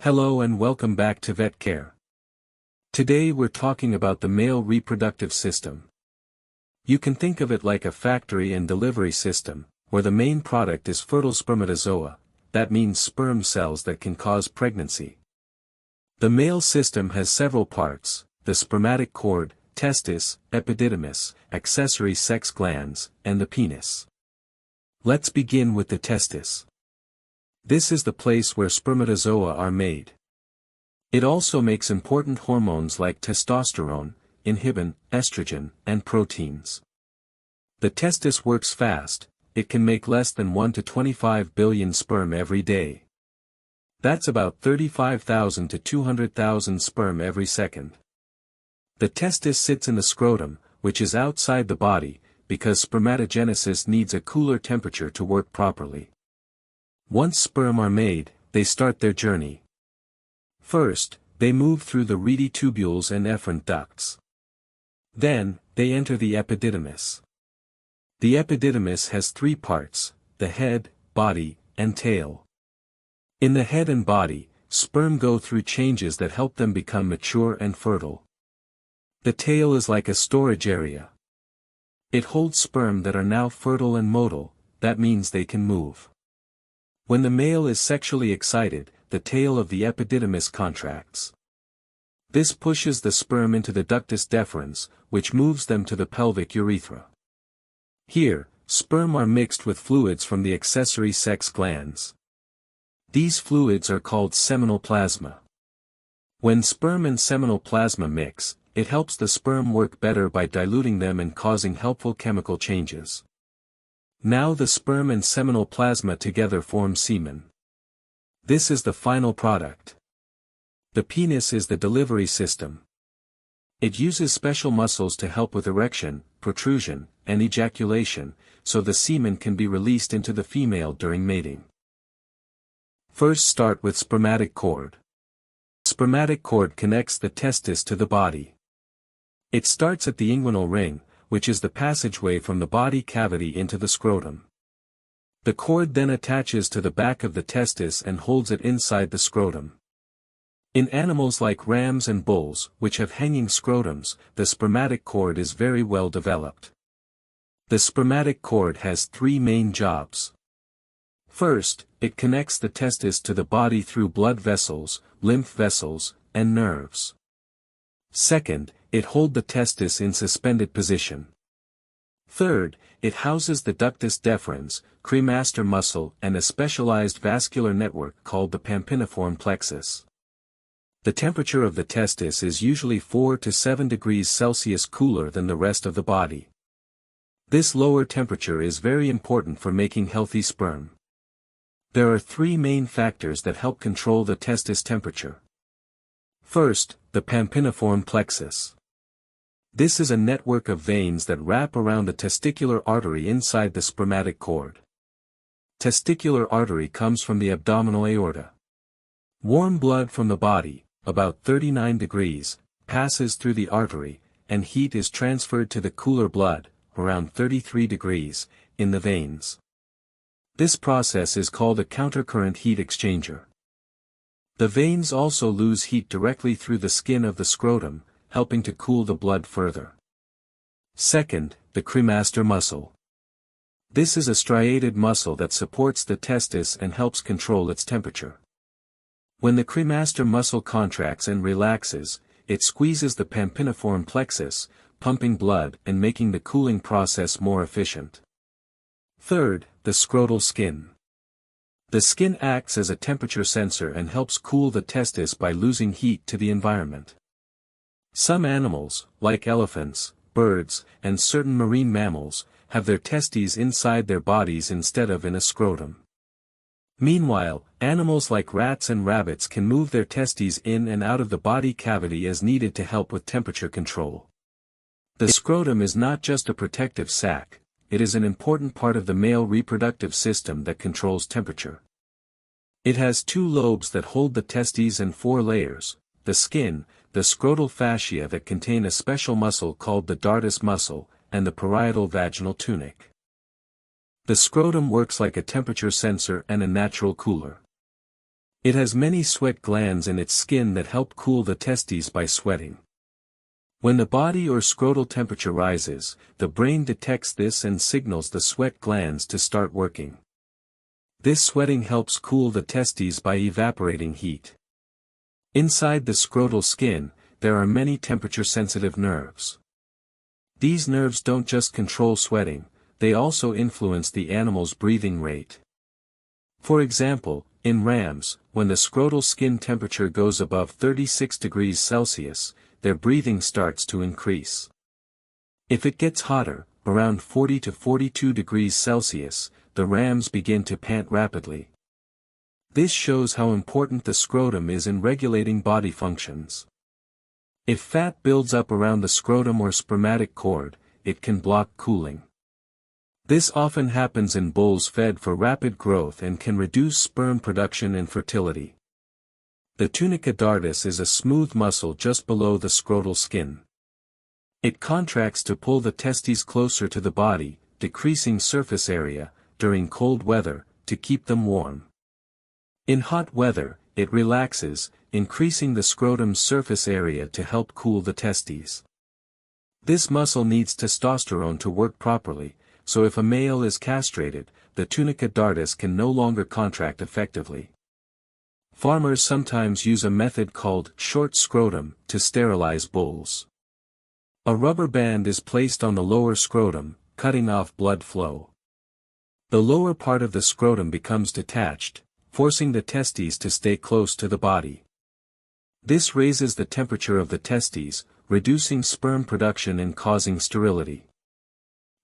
Hello and welcome back to VetCare. Today we're talking about the male reproductive system. You can think of it like a factory and delivery system, where the main product is fertile spermatozoa, that means sperm cells that can cause pregnancy. The male system has several parts: the spermatic cord, testis, epididymis, accessory sex glands, and the penis. Let's begin with the testis. This is the place where spermatozoa are made. It also makes important hormones like testosterone, inhibin, estrogen, and proteins. The testis works fast. It can make less than 1 to 25 billion sperm every day. That's about 35,000 to 200,000 sperm every second. The testis sits in the scrotum, which is outside the body, because spermatogenesis needs a cooler temperature to work properly. Once sperm are made, they start their journey. First, they move through the reedy tubules and efferent ducts. Then, they enter the epididymis. The epididymis has three parts: the head, body, and tail. In the head and body, sperm go through changes that help them become mature and fertile. The tail is like a storage area. It holds sperm that are now fertile and motile, that means they can move. When the male is sexually excited, the tail of the epididymis contracts. This pushes the sperm into the ductus deferens, which moves them to the pelvic urethra. Here, sperm are mixed with fluids from the accessory sex glands. These fluids are called seminal plasma. When sperm and seminal plasma mix, it helps the sperm work better by diluting them and causing helpful chemical changes. Now the sperm and seminal plasma together form semen. This is the final product. The penis is the delivery system. It uses special muscles to help with erection, protrusion, and ejaculation, so the semen can be released into the female during mating. First, start with spermatic cord. Spermatic cord connects the testis to the body. It starts at the inguinal ring, which is the passageway from the body cavity into the scrotum. The cord then attaches to the back of the testis and holds it inside the scrotum. In animals like rams and bulls, which have hanging scrotums, the spermatic cord is very well developed. The spermatic cord has three main jobs. First, it connects the testis to the body through blood vessels, lymph vessels, and nerves. Second, it holds the testis in suspended position. Third, it houses the ductus deferens, cremaster muscle, and a specialized vascular network called the pampiniform plexus. The temperature of the testis is usually 4 to 7 degrees Celsius cooler than the rest of the body. This lower temperature is very important for making healthy sperm. There are three main factors that help control the testis temperature. First, the pampiniform plexus. This is a network of veins that wrap around the testicular artery inside the spermatic cord. Testicular artery comes from the abdominal aorta. Warm blood from the body, about 39 degrees, passes through the artery, and heat is transferred to the cooler blood, around 33 degrees, in the veins. This process is called a countercurrent heat exchanger. The veins also lose heat directly through the skin of the scrotum, helping to cool the blood further. Second, the cremaster muscle. This is a striated muscle that supports the testis and helps control its temperature. When the cremaster muscle contracts and relaxes, it squeezes the pampiniform plexus, pumping blood and making the cooling process more efficient. Third, the scrotal skin. The skin acts as a temperature sensor and helps cool the testis by losing heat to the environment. Some animals, like elephants, birds, and certain marine mammals, have their testes inside their bodies instead of in a scrotum. Meanwhile, animals like rats and rabbits can move their testes in and out of the body cavity as needed to help with temperature control. The scrotum is not just a protective sac, it is an important part of the male reproductive system that controls temperature. It has two lobes that hold the testes and four layers: the skin, the scrotal fascia that contain a special muscle called the dartus muscle, and the parietal vaginal tunic. The scrotum works like a temperature sensor and a natural cooler. It has many sweat glands in its skin that help cool the testes by sweating. When the body or scrotal temperature rises, the brain detects this and signals the sweat glands to start working. This sweating helps cool the testes by evaporating heat. Inside the scrotal skin, there are many temperature-sensitive nerves. These nerves don't just control sweating, they also influence the animal's breathing rate. For example, in rams, when the scrotal skin temperature goes above 36 degrees Celsius, their breathing starts to increase. If it gets hotter, around 40 to 42 degrees Celsius, the rams begin to pant rapidly. This shows how important the scrotum is in regulating body functions. If fat builds up around the scrotum or spermatic cord, it can block cooling. This often happens in bulls fed for rapid growth and can reduce sperm production and fertility. The tunica dartis is a smooth muscle just below the scrotal skin. It contracts to pull the testes closer to the body, decreasing surface area, during cold weather, to keep them warm. In hot weather, it relaxes, increasing the scrotum's surface area to help cool the testes. This muscle needs testosterone to work properly, so if a male is castrated, the tunica dartis can no longer contract effectively. Farmers sometimes use a method called short scrotum to sterilize bulls. A rubber band is placed on the lower scrotum, cutting off blood flow. The lower part of the scrotum becomes detached, forcing the testes to stay close to the body. This raises the temperature of the testes, reducing sperm production and causing sterility.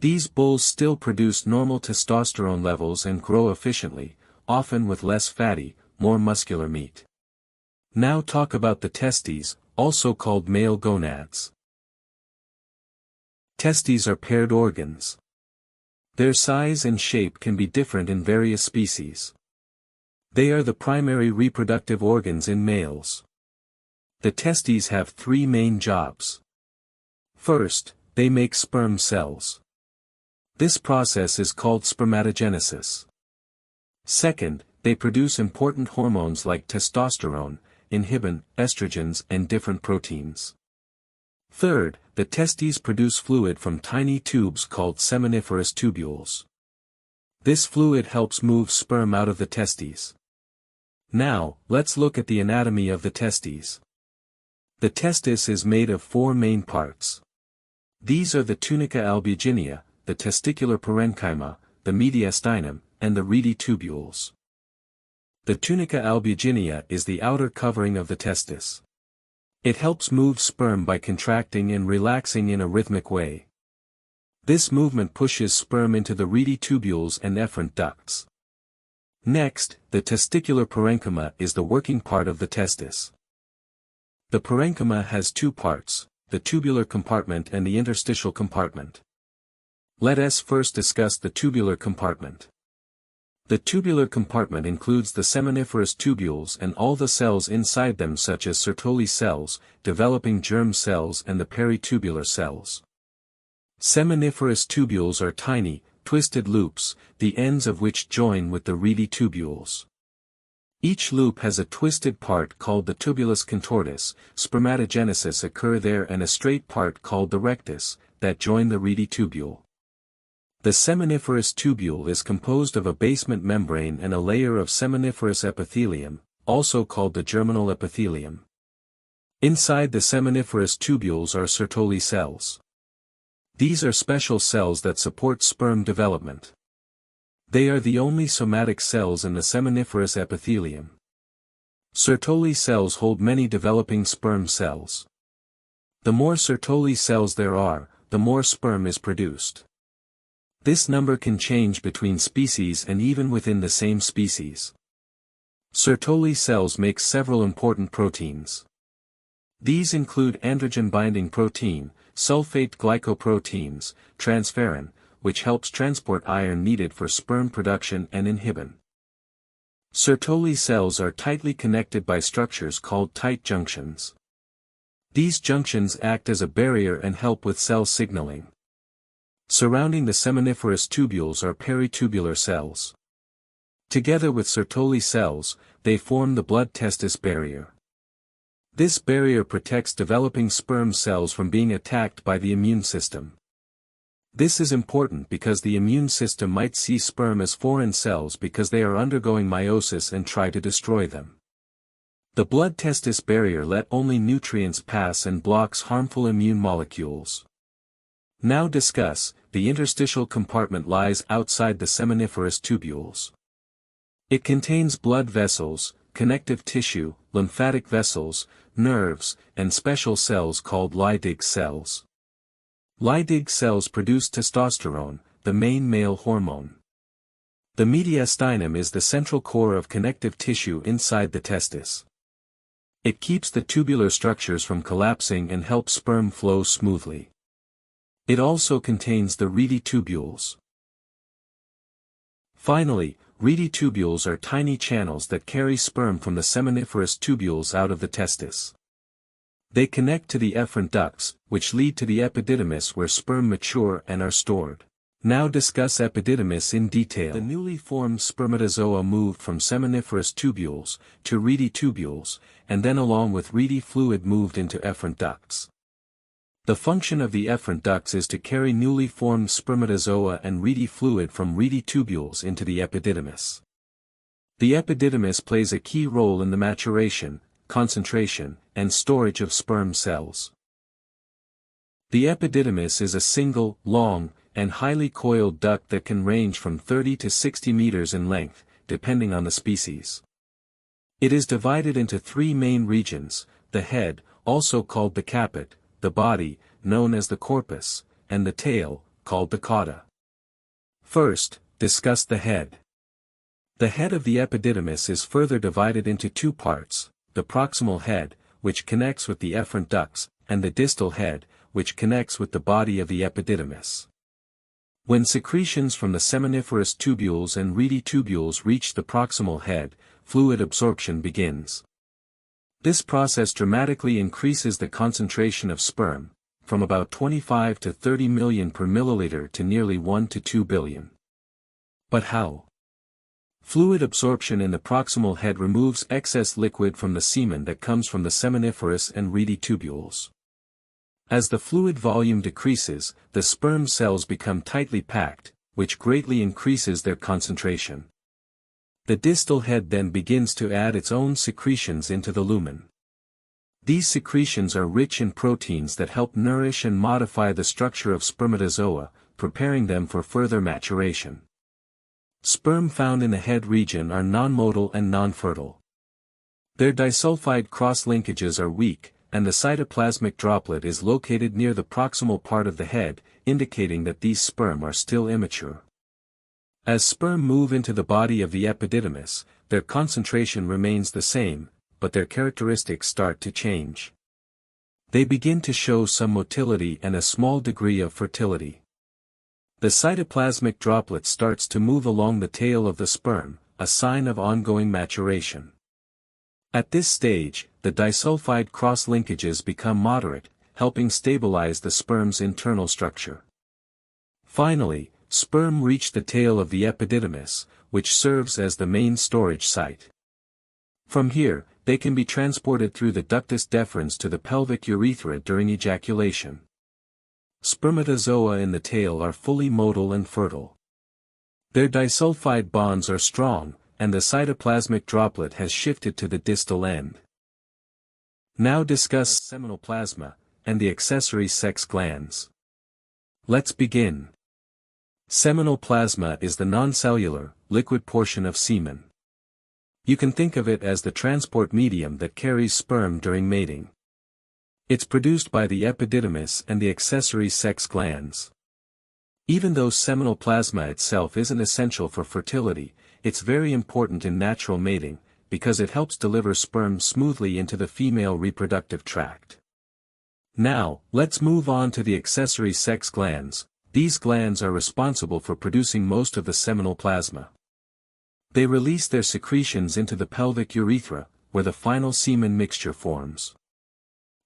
These bulls still produce normal testosterone levels and grow efficiently, often with less fatty, more muscular meat. Now talk about the testes, also called male gonads. Testes are paired organs. Their size and shape can be different in various species. They are the primary reproductive organs in males. The testes have three main jobs. First, they make sperm cells. This process is called spermatogenesis. Second, they produce important hormones like testosterone, inhibin, estrogens and different proteins. Third, the testes produce fluid from tiny tubes called semeniferous tubules. This fluid helps move sperm out of the testes. Now, let's look at the anatomy of the testes. The testis is made of four main parts. These are the tunica albuginea, the testicular parenchyma, the mediastinum, and the reedy tubules. The tunica albuginea is the outer covering of the testis. It helps move sperm by contracting and relaxing in a rhythmic way. This movement pushes sperm into the reedy tubules and efferent ducts. Next, the testicular parenchyma is the working part of the testis. The parenchyma has two parts, the tubular compartment and the interstitial compartment. Let us first discuss the tubular compartment. The tubular compartment includes the semeniferous tubules and all the cells inside them such as Sertoli cells, developing germ cells and the peritubular cells. Semeniferous tubules are tiny, twisted loops, the ends of which join with the reedy tubules. Each loop has a twisted part called the tubulus contortus, spermatogenesis occur there, and a straight part called the rectus, that join the reedy tubule. The semeniferous tubule is composed of a basement membrane and a layer of semeniferous epithelium, also called the germinal epithelium. Inside the semeniferous tubules are Sertoli cells. These are special cells that support sperm development. They are the only somatic cells in the semeniferous epithelium. Sertoli cells hold many developing sperm cells. The more Sertoli cells there are, the more sperm is produced. This number can change between species and even within the same species. Sertoli cells make several important proteins. These include androgen-binding protein, sulfate glycoproteins, transferrin, which helps transport iron needed for sperm production, and inhibin. Sertoli cells are tightly connected by structures called tight junctions. These junctions act as a barrier and help with cell signaling. Surrounding the semeniferous tubules are peritubular cells. Together with Sertoli cells, they form the blood-testis barrier. This barrier protects developing sperm cells from being attacked by the immune system. This is important because the immune system might see sperm as foreign cells because they are undergoing meiosis and try to destroy them. The blood-testis barrier let only nutrients pass and blocks harmful immune molecules. Now discuss, the interstitial compartment lies outside the seminiferous tubules. It contains blood vessels, connective tissue, lymphatic vessels, nerves, and special cells called Leydig cells. Leydig cells produce testosterone, the main male hormone. The mediastinum is the central core of connective tissue inside the testis. It keeps the tubular structures from collapsing and helps sperm flow smoothly. It also contains the reedy tubules. Finally, reedy tubules are tiny channels that carry sperm from the seminiferous tubules out of the testis. They connect to the efferent ducts, which lead to the epididymis where sperm mature and are stored. Now discuss epididymis in detail. The newly formed spermatozoa moved from seminiferous tubules to reedy tubules, and then along with reedy fluid moved into efferent ducts. The function of the efferent ducts is to carry newly formed spermatozoa and reedy fluid from reedy tubules into the epididymis. The epididymis plays a key role in the maturation, concentration, and storage of sperm cells. The epididymis is a single, long, and highly coiled duct that can range from 30 to 60 meters in length, depending on the species. It is divided into three main regions: the head, also called the caput, the body, known as the corpus, and the tail, called the cauda. First, discuss the head. The head of the epididymis is further divided into two parts: the proximal head, which connects with the efferent ducts, and the distal head, which connects with the body of the epididymis. When secretions from the seminiferous tubules and reedy tubules reach the proximal head, fluid absorption begins. This process dramatically increases the concentration of sperm, from about 25 to 30 million per milliliter to nearly 1 to 2 billion. But how? Fluid absorption in the proximal head removes excess liquid from the semen that comes from the seminiferous and reedy tubules. As the fluid volume decreases, the sperm cells become tightly packed, which greatly increases their concentration. The distal head then begins to add its own secretions into the lumen. These secretions are rich in proteins that help nourish and modify the structure of spermatozoa, preparing them for further maturation. Sperm found in the head region are non-motile and non-fertile. Their disulfide cross-linkages are weak, and the cytoplasmic droplet is located near the proximal part of the head, indicating that these sperm are still immature. As sperm move into the body of the epididymis, their concentration remains the same, but their characteristics start to change. They begin to show some motility and a small degree of fertility. The cytoplasmic droplet starts to move along the tail of the sperm, a sign of ongoing maturation. At this stage, the disulfide cross-linkages become moderate, helping stabilize the sperm's internal structure. Finally, sperm reach the tail of the epididymis, which serves as the main storage site. From here, they can be transported through the ductus deferens to the pelvic urethra during ejaculation. Spermatozoa in the tail are fully motile and fertile. Their disulfide bonds are strong, and the cytoplasmic droplet has shifted to the distal end. Now discuss seminal plasma, and the accessory sex glands. Let's begin. Seminal plasma is the non-cellular, liquid portion of semen. You can think of it as the transport medium that carries sperm during mating. It's produced by the epididymis and the accessory sex glands. Even though seminal plasma itself isn't essential for fertility, it's very important in natural mating, because it helps deliver sperm smoothly into the female reproductive tract. Now, let's move on to the accessory sex glands. These glands are responsible for producing most of the seminal plasma. They release their secretions into the pelvic urethra, where the final semen mixture forms.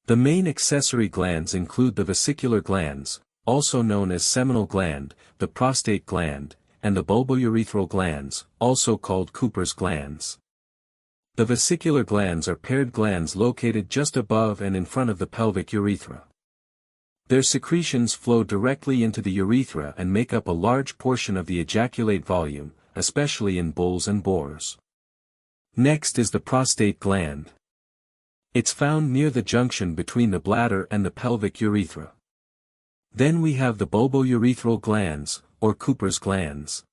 The main accessory glands include the vesicular glands, also known as seminal gland, the prostate gland, and the bulbourethral glands, also called Cooper's glands. The vesicular glands are paired glands located just above and in front of the pelvic urethra. Their secretions flow directly into the urethra and make up a large portion of the ejaculate volume, especially in bulls and boars. Next is the prostate gland. It's found near the junction between the bladder and the pelvic urethra. Then we have the bulbourethral glands, or Cooper's glands.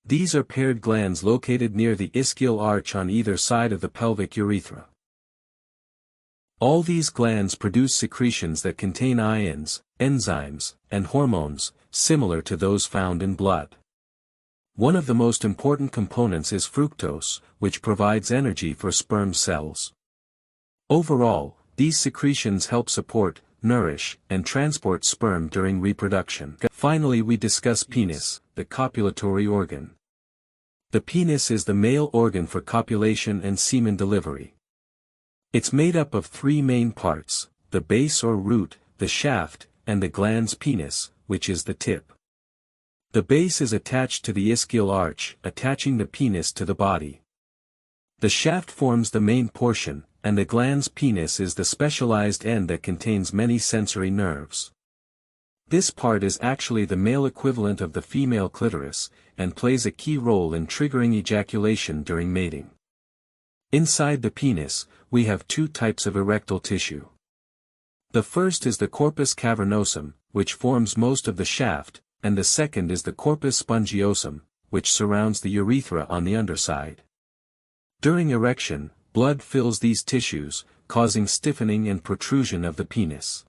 These are paired glands located near the ischial arch on either side of the pelvic urethra. All these glands produce secretions that contain ions, enzymes, and hormones, similar to those found in blood. One of the most important components is fructose, which provides energy for sperm cells. Overall, these secretions help support, nourish, and transport sperm during reproduction. Finally, we discuss penis, the copulatory organ. The penis is the male organ for copulation and semen delivery. It's made up of three main parts: the base or root, the shaft, and the glans penis, which is the tip. The base is attached to the ischial arch, attaching the penis to the body. The shaft forms the main portion, and the glans penis is the specialized end that contains many sensory nerves. This part is actually the male equivalent of the female clitoris, and plays a key role in triggering ejaculation during mating. Inside the penis, we have two types of erectile tissue. The first is the corpus cavernosum, which forms most of the shaft, and the second is the corpus spongiosum, which surrounds the urethra on the underside. During erection, blood fills these tissues, causing stiffening and protrusion of the penis.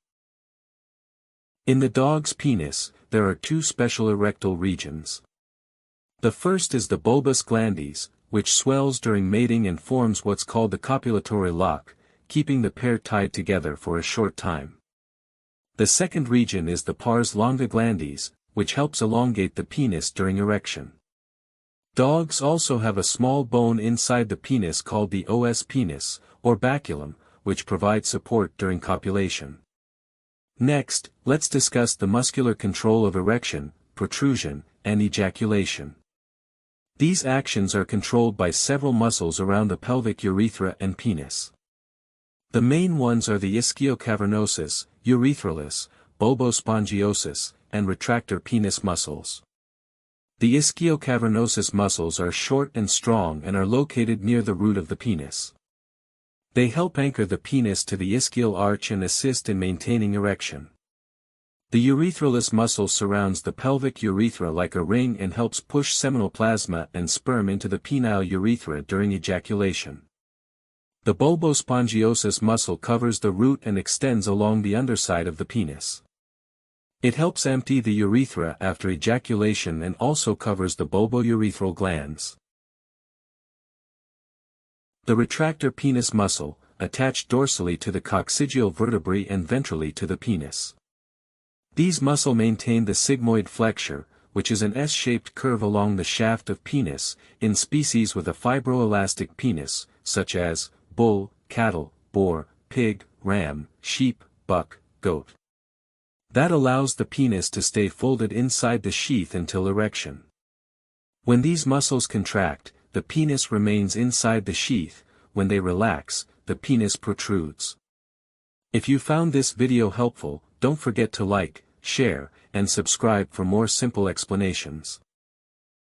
In the dog's penis, there are two special erectile regions. The first is the bulbus glandis, which swells during mating and forms what's called the copulatory lock, keeping the pair tied together for a short time. The second region is the pars longa glandis, which helps elongate the penis during erection. Dogs also have a small bone inside the penis called the os penis, or baculum, which provides support during copulation. Next, let's discuss the muscular control of erection, protrusion, and ejaculation. These actions are controlled by several muscles around the pelvic urethra and penis. The main ones are the ischiocavernosus, urethralis, bulbospongiosus, and retractor penis muscles. The ischiocavernosus muscles are short and strong and are located near the root of the penis. They help anchor the penis to the ischial arch and assist in maintaining erection. The urethralis muscle surrounds the pelvic urethra like a ring and helps push seminal plasma and sperm into the penile urethra during ejaculation. The bulbospongiosus muscle covers the root and extends along the underside of the penis. It helps empty the urethra after ejaculation and also covers the bulbourethral glands. The retractor penis muscle, attached dorsally to the coccygeal vertebrae and ventrally to the penis. These muscles maintain the sigmoid flexure, which is an S-shaped curve along the shaft of penis, in species with a fibroelastic penis, such as bull, cattle, boar, pig, ram, sheep, buck, goat. That allows the penis to stay folded inside the sheath until erection. When these muscles contract, the penis remains inside the sheath. When they relax, the penis protrudes. If you found this video helpful, don't forget to like, share, and subscribe for more simple explanations.